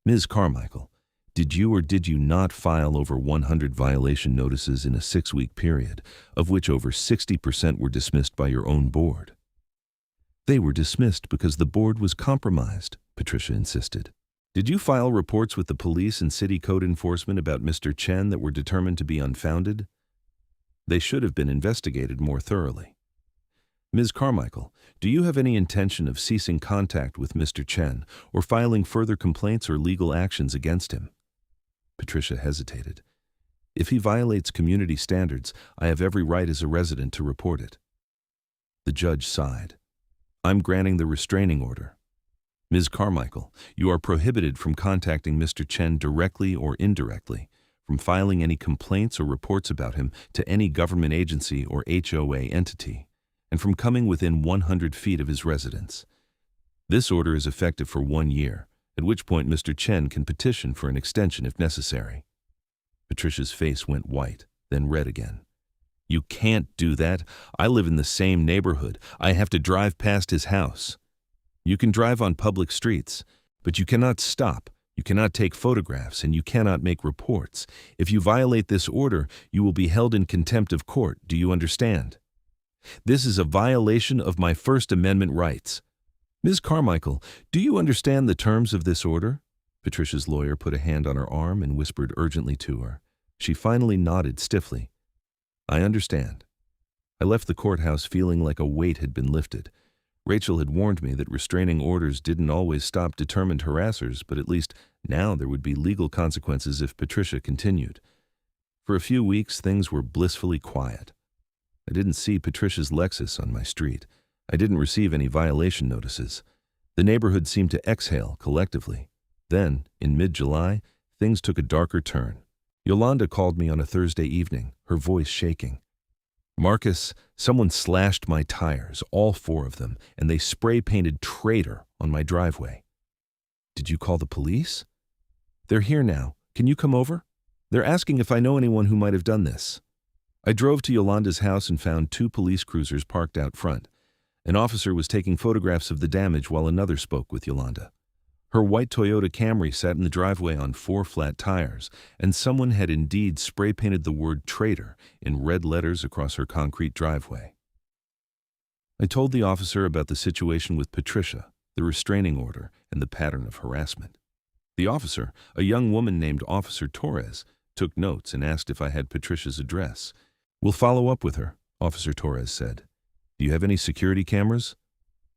Ms. Carmichael, did you or did you not file over 100 violation notices in a 6-week period, of which over 60% were dismissed by your own board? They were dismissed because the board was compromised, Patricia insisted. Did you file reports with the police and city code enforcement about Mr. Chen that were determined to be unfounded? They should have been investigated more thoroughly. Ms. Carmichael, do you have any intention of ceasing contact with Mr. Chen or filing further complaints or legal actions against him? Patricia hesitated. If he violates community standards, I have every right as a resident to report it. The judge sighed. I'm granting the restraining order. Ms. Carmichael, you are prohibited from contacting Mr. Chen directly or indirectly, from filing any complaints or reports about him to any government agency or HOA entity, and from coming within 100 feet of his residence. This order is effective for 1 year, at which point Mr. Chen can petition for an extension if necessary. Patricia's face went white, then red again. You can't do that. I live in the same neighborhood. I have to drive past his house. You can drive on public streets, but you cannot stop, you cannot take photographs, and you cannot make reports. If you violate this order, you will be held in contempt of court. Do you understand? This is a violation of my First Amendment rights. Ms. Carmichael, do you understand the terms of this order? Patricia's lawyer put a hand on her arm and whispered urgently to her. She finally nodded stiffly. I understand. I left the courthouse feeling like a weight had been lifted. Rachel had warned me that restraining orders didn't always stop determined harassers, but at least now there would be legal consequences if Patricia continued. For a few weeks, things were blissfully quiet. I didn't see Patricia's Lexus on my street. I didn't receive any violation notices. The neighborhood seemed to exhale collectively. Then, in mid-July, things took a darker turn. Yolanda called me on a Thursday evening, her voice shaking. Marcus, someone slashed my tires, all 4 of them, and they spray-painted traitor on my driveway. Did you call the police? They're here now. Can you come over? They're asking if I know anyone who might have done this. I drove to Yolanda's house and found 2 police cruisers parked out front. An officer was taking photographs of the damage while another spoke with Yolanda. Her white Toyota Camry sat in the driveway on 4 flat tires, and someone had indeed spray-painted the word traitor in red letters across her concrete driveway. I told the officer about the situation with Patricia, the restraining order, and the pattern of harassment. The officer, a young woman named Officer Torres, took notes and asked if I had Patricia's address. We'll follow up with her, Officer Torres said. Do you have any security cameras?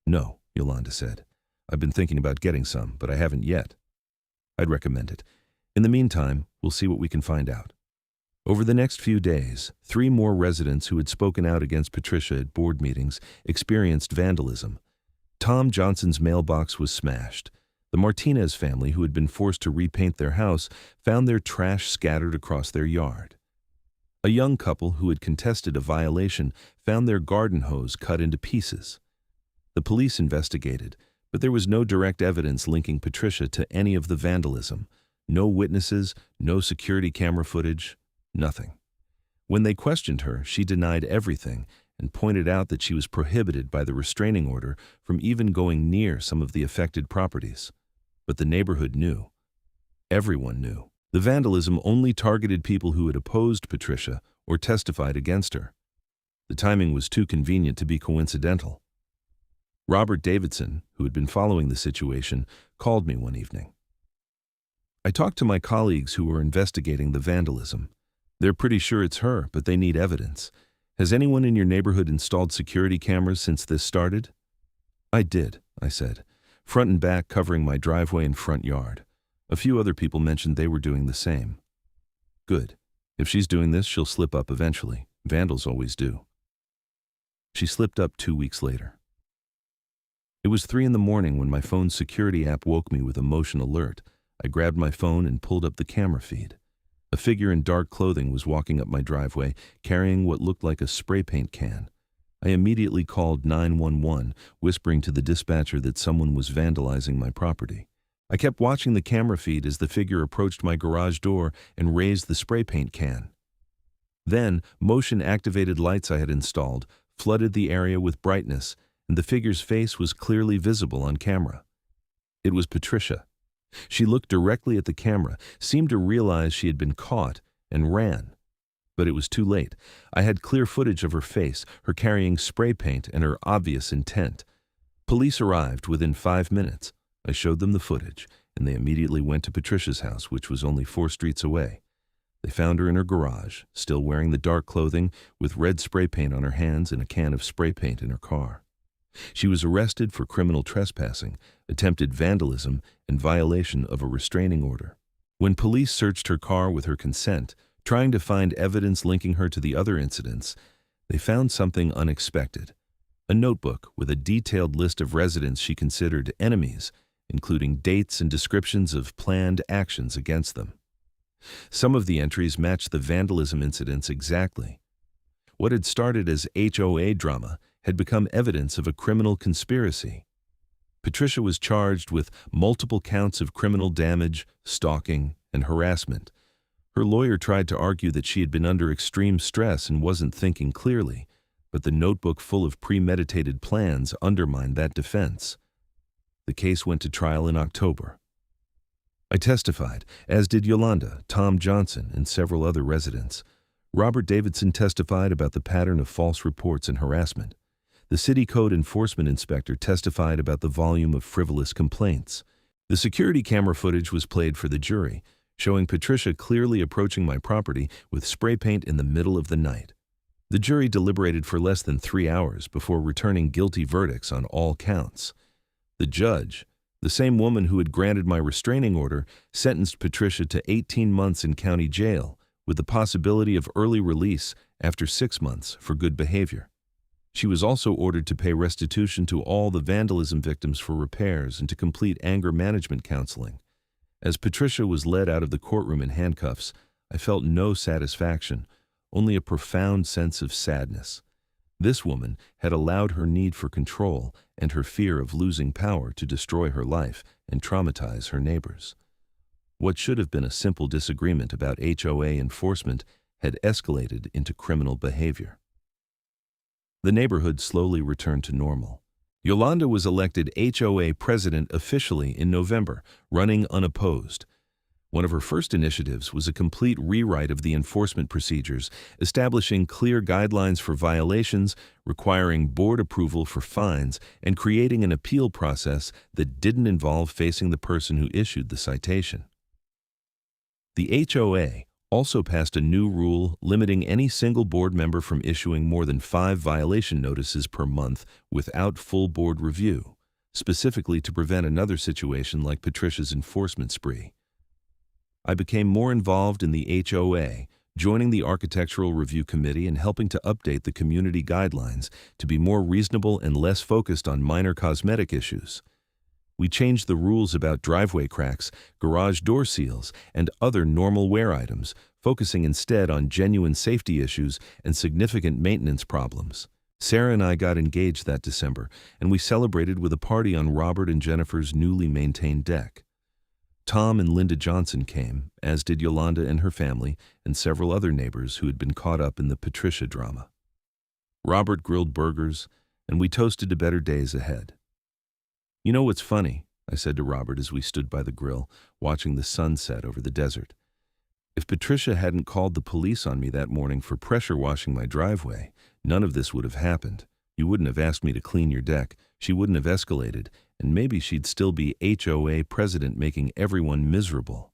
No, Yolanda said. I've been thinking about getting some, but I haven't yet. I'd recommend it. In the meantime, we'll see what we can find out. Over the next few days, 3 more residents who had spoken out against Patricia at board meetings experienced vandalism. Tom Johnson's mailbox was smashed. The Martinez family, who had been forced to repaint their house, found their trash scattered across their yard. A young couple who had contested a violation found their garden hose cut into pieces. The police investigated, but there was no direct evidence linking Patricia to any of the vandalism. No witnesses, no security camera footage, nothing. When they questioned her, she denied everything and pointed out that she was prohibited by the restraining order from even going near some of the affected properties. But the neighborhood knew. Everyone knew. The vandalism only targeted people who had opposed Patricia or testified against her. The timing was too convenient to be coincidental. Robert Davidson, who had been following the situation, called me one evening. I talked to my colleagues who were investigating the vandalism. They're pretty sure it's her, but they need evidence. Has anyone in your neighborhood installed security cameras since this started? I did, I said, front and back covering my driveway and front yard. A few other people mentioned they were doing the same. Good. If she's doing this, she'll slip up eventually. Vandals always do. She slipped up 2 weeks later. It was 3 in the morning when my phone's security app woke me with a motion alert. I grabbed my phone and pulled up the camera feed. A figure in dark clothing was walking up my driveway, carrying what looked like a spray paint can. I immediately called 911, whispering to the dispatcher that someone was vandalizing my property. I kept watching the camera feed as the figure approached my garage door and raised the spray paint can. Then, motion-activated lights I had installed flooded the area with brightness, and the figure's face was clearly visible on camera. It was Patricia. She looked directly at the camera, seemed to realize she had been caught, and ran. But it was too late. I had clear footage of her face, her carrying spray paint, and her obvious intent. Police arrived within 5 minutes. I showed them the footage, and they immediately went to Patricia's house, which was only 4 streets away. They found her in her garage, still wearing the dark clothing, with red spray paint on her hands and a can of spray paint in her car. She was arrested for criminal trespassing, attempted vandalism, and violation of a restraining order. When police searched her car with her consent, trying to find evidence linking her to the other incidents, they found something unexpected. A notebook with a detailed list of residents she considered enemies, including dates and descriptions of planned actions against them. Some of the entries matched the vandalism incidents exactly. What had started as HOA drama had become evidence of a criminal conspiracy. Patricia was charged with multiple counts of criminal damage, stalking, and harassment. Her lawyer tried to argue that she had been under extreme stress and wasn't thinking clearly, but the notebook full of premeditated plans undermined that defense. The case went to trial in October. I testified, as did Yolanda, Tom Johnson, and several other residents. Robert Davidson testified about the pattern of false reports and harassment. The city code enforcement inspector testified about the volume of frivolous complaints. The security camera footage was played for the jury, showing Patricia clearly approaching my property with spray paint in the middle of the night. The jury deliberated for less than 3 hours before returning guilty verdicts on all counts. The judge, the same woman who had granted my restraining order, sentenced Patricia to 18 months in county jail, with the possibility of early release after 6 months for good behavior. She was also ordered to pay restitution to all the vandalism victims for repairs and to complete anger management counseling. As Patricia was led out of the courtroom in handcuffs, I felt no satisfaction, only a profound sense of sadness. This woman had allowed her need for control and her fear of losing power to destroy her life and traumatize her neighbors. What should have been a simple disagreement about HOA enforcement had escalated into criminal behavior. The neighborhood slowly returned to normal. Yolanda was elected HOA president officially in November, running unopposed. One of her first initiatives was a complete rewrite of the enforcement procedures, establishing clear guidelines for violations, requiring board approval for fines, and creating an appeal process that didn't involve facing the person who issued the citation. The HOA also passed a new rule limiting any single board member from issuing more than 5 violation notices per month without full board review, specifically to prevent another situation like Patricia's enforcement spree. I became more involved in the HOA, joining the Architectural Review Committee and helping to update the community guidelines to be more reasonable and less focused on minor cosmetic issues. We changed the rules about driveway cracks, garage door seals, and other normal wear items, focusing instead on genuine safety issues and significant maintenance problems. Sarah and I got engaged that December, and we celebrated with a party on Robert and Jennifer's newly maintained deck. Tom and Linda Johnson came, as did Yolanda and her family, and several other neighbors who had been caught up in the Patricia drama. Robert grilled burgers, and we toasted to better days ahead. "You know what's funny?" I said to Robert as we stood by the grill, watching the sun set over the desert. "If Patricia hadn't called the police on me that morning for pressure washing my driveway, none of this would have happened. You wouldn't have asked me to clean your deck, she wouldn't have escalated, and maybe she'd still be HOA president making everyone miserable.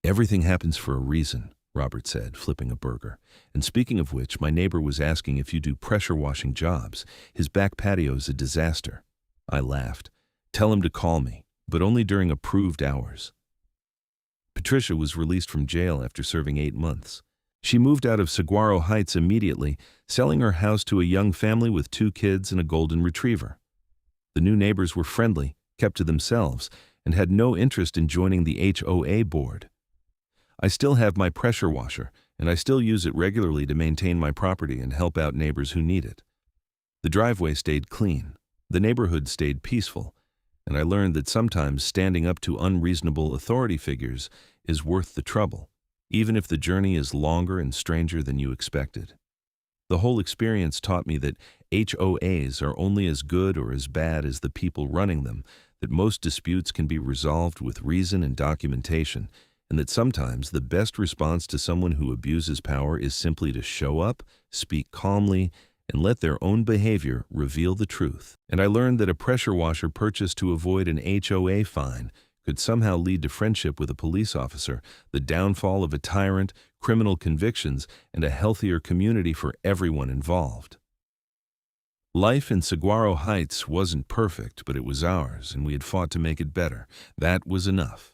Everything happens for a reason, Robert said, flipping a burger. And speaking of which, my neighbor was asking if you do pressure washing jobs. His back patio's a disaster. I laughed. Tell him to call me, but only during approved hours. Patricia was released from jail after serving 8 months. She moved out of Saguaro Heights immediately, selling her house to a young family with 2 kids and a golden retriever. The new neighbors were friendly, kept to themselves, and had no interest in joining the HOA board. I still have my pressure washer, and I still use it regularly to maintain my property and help out neighbors who need it. The driveway stayed clean, the neighborhood stayed peaceful, and I learned that sometimes standing up to unreasonable authority figures is worth the trouble, even if the journey is longer and stranger than you expected. The whole experience taught me that HOAs are only as good or as bad as the people running them, that most disputes can be resolved with reason and documentation, and that sometimes the best response to someone who abuses power is simply to show up, speak calmly, and let their own behavior reveal the truth. And I learned that a pressure washer purchased to avoid an HOA fine could somehow lead to friendship with a police officer, the downfall of a tyrant, criminal convictions, and a healthier community for everyone involved. Life in Saguaro Heights wasn't perfect, but it was ours, and we had fought to make it better. That was enough.